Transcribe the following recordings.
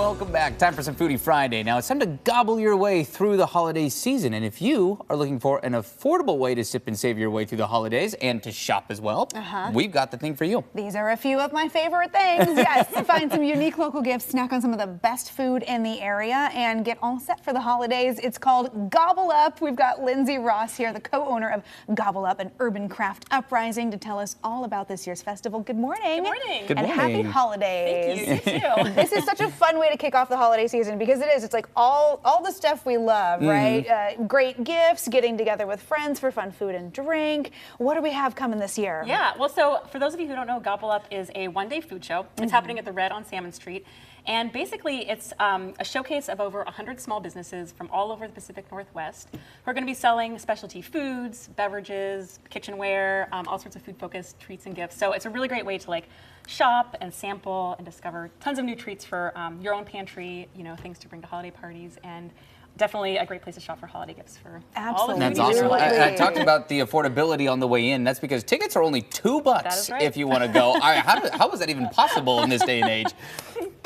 Welcome back. Time for some Foodie Friday. Now it's time to gobble your way through the holiday season. And if you are looking for an affordable way to sip and save your way through the holidays and to shop as well, we've got the thing for you. These are a few of my favorite things. Yes, find some unique local gifts, snack on some of the best food in the area, and get all set for the holidays. It's called Gobble Up. We've got Lindsay Ross here, the co-owner of Gobble Up, an urban craft Uprising, to tell us all about this year's festival. Good morning. Good morning. Good morning. And happy holidays. Thank you. You too. This is such a fun way to kick off the holiday season because it is. It's like all the stuff we love, right? Great gifts, getting together with friends for fun food and drink. What do we have coming this year? Yeah, well, so for those of you who don't know, Gobble Up is a one-day food show. It's happening at the Red on Salmon Street. And basically, it's a showcase of over 100 small businesses from all over the Pacific Northwest who are going to be selling specialty foods, beverages, kitchenware, all sorts of food-focused treats and gifts. So it's a really great way to shop and sample and discover tons of new treats for your own pantry, things to bring to holiday parties, and definitely a great place to shop for holiday gifts for all the foodies. That's awesome. I talked about the affordability on the way in. That's because tickets are only $2 if you want to go. How is that even possible in this day and age?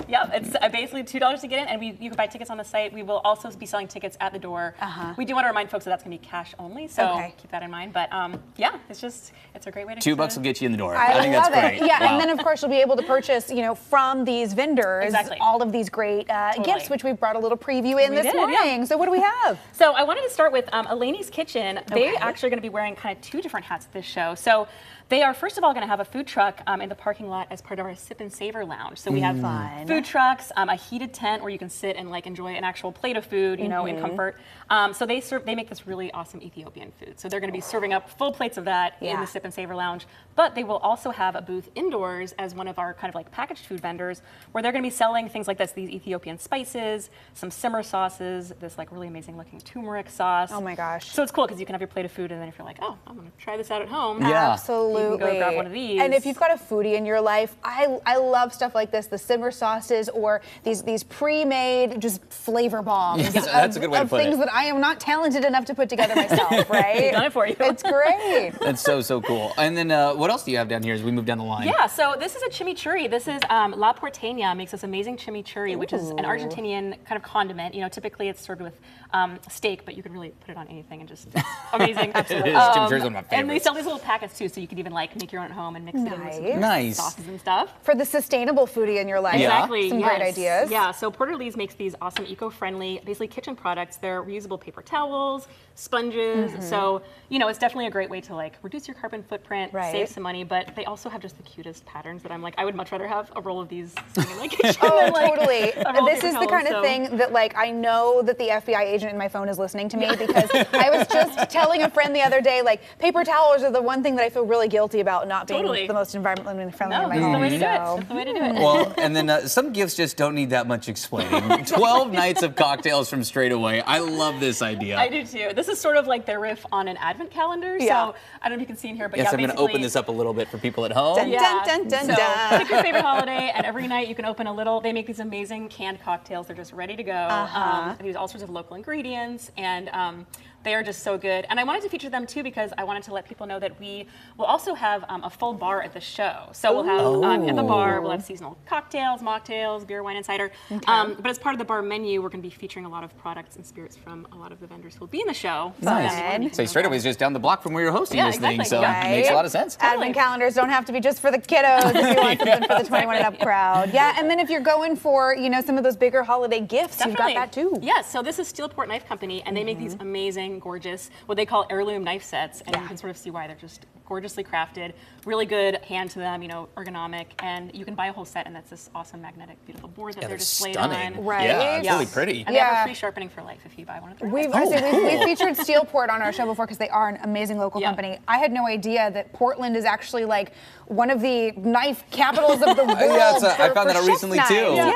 Yeah, it's basically $2 to get in, and you can buy tickets on the site. We will also be selling tickets at the door. We do want to remind folks that that's going to be cash only, so keep that in mind. But yeah, it's a great way to $2 will get you in the door. I think that's great. Yeah, Wow. and then of course you'll be able to purchase, from these vendors all of these great gifts, which we've brought a little preview in this morning. Yeah. So what do we have? So I wanted to start with Elens Kitchen. They actually are going to be wearing kind of two different hats at this show. So they are, first of all, going to have a food truck in the parking lot as part of our Sip and Savor Lounge. So we have food trucks, a heated tent where you can sit and enjoy an actual plate of food, in comfort. So they make this really awesome Ethiopian food. So they're going to be serving up full plates of that in the Sip and Savor Lounge. But they will also have a booth indoors as one of our kind of packaged food vendors, where they're going to be selling things like this, these Ethiopian spices, some simmer sauces, this really amazing looking turmeric sauce. Oh my gosh. So it's cool because you can have your plate of food, and then if you're like, oh, I'm going to try this out at home. Yeah. Absolutely. You can go grab one of these. And if you've got a foodie in your life, I love stuff like this, the simmer sauces or these pre-made just flavor bombs. Yes, that's a good way to put it. Things that I am not talented enough to put together myself, right? We've done it for you. It's great. That's so cool. And then what else do you have down here as we move down the line? Yeah, so this is a chimichurri. This is La Porteña makes this amazing chimichurri, which is an Argentinian kind of condiment. Typically it's served with steak, but you can really put it on anything and just amazing. Absolutely. Chimichurri is one of my favorites. And they sell these little packets too, so you can even make your own at home and mix it in with some sauces and stuff. For the sustainable foodie in your life. Exactly. Some great ideas. Yeah, so Porter Lee's makes these awesome eco-friendly, basically kitchen products. They're reusable paper towels, sponges. So, it's definitely a great way to reduce your carbon footprint, save some money, but they also have just the cutest patterns that I'm I would much rather have a roll of these sitting in my kitchen than, totally. This is the kind of so. thing that I know that the FBI agent in my phone is listening to me because I was just telling a friend the other day, paper towels are the one thing that I feel really guilty about not being the most environmentally friendly in my home. No, that's the way to do it. Well, and then some gifts just don't need that much explaining. 12 nights of cocktails from Straightway. I love this idea. I do too. This is sort of like their riff on an advent calendar. So I don't know if you can see in here, but I'm going to open this up a little bit for people at home. Dun, dun, dun, dun, so pick your favorite holiday, and every night you can open a little. They make these amazing canned cocktails. They're just ready to go. They use all sorts of local ingredients, and they are just so good. And I wanted to feature them too because I wanted to let people know that we will also have a full bar at the show. So we'll have at the bar, we'll have seasonal cocktails, mocktails, beer, wine, and cider. But as part of the bar menu, we're going to be featuring a lot of products and spirits from a lot of the vendors who will be in the show. Nice. So Straightway is just down the block from where you're hosting this thing, so it makes a lot of sense. Advent calendars don't have to be just for the kiddos if you want something for the 21 and up crowd. Yeah, and then if you're going for, some of those bigger holiday gifts, you've got that too. Yes, so this is Steelport Knife Company, and they make these amazing, gorgeous, what they call heirloom knife sets, and you can sort of see why they're just gorgeously crafted, really good hand to them, ergonomic, and you can buy a whole set, and that's this awesome magnetic, beautiful board that they're displayed stunning. on. Right. Yeah, it's really pretty. And they have a free sharpening for life if you buy one of them. We've featured Steelport on our show before because they are an amazing local company. I had no idea that Portland is actually one of the knife capitals of the world. I found that out recently too. Yeah.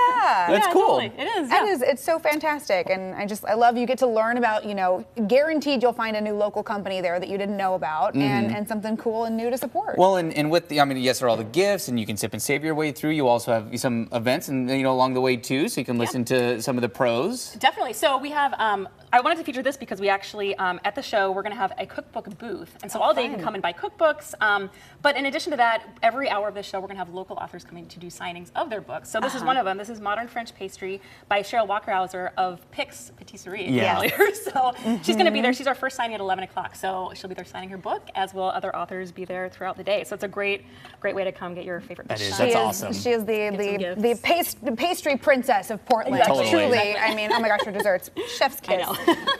That's cool. Totally. It is. It is. It's so fantastic, and I love you get to learn about, guaranteed you'll find a new local company there that you didn't know about, and something cool and new to support. Well, and with the, I mean, yes, there are all the gifts, and you can sip and save your way through. You also have some events, and along the way too, so you can listen to some of the pros. Definitely. So we have. I wanted to feature this because we actually at the show we're going to have a cookbook booth, and so all day you can come and buy cookbooks. But in addition to that, every hour of the show we're going to have local authors coming to do signings of their books. So this is one of them. This is Modern French Pastry by Cheryl Walkerhauser of Pix Patisserie. Yeah. So she's going to be there. She's our first signing at 11 o'clock. So she'll be there signing her book, as will other authors be there throughout the day. So it's a great way to come get your favorite. That is. That's awesome. She is the pastry princess of Portland. Totally. Truly. I mean, oh my gosh, for desserts, chef's kiss.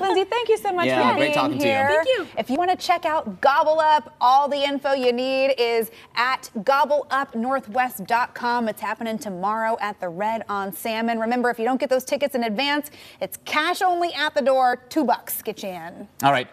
Lindsay, thank you so much for being great talking here. to you. Thank you. If you want to check out Gobble Up, all the info you need is at gobbleupnorthwest.com. It's happening tomorrow at the Red on Salmon. Remember, if you don't get those tickets in advance, it's cash only at the door, $2. Get you in. All right.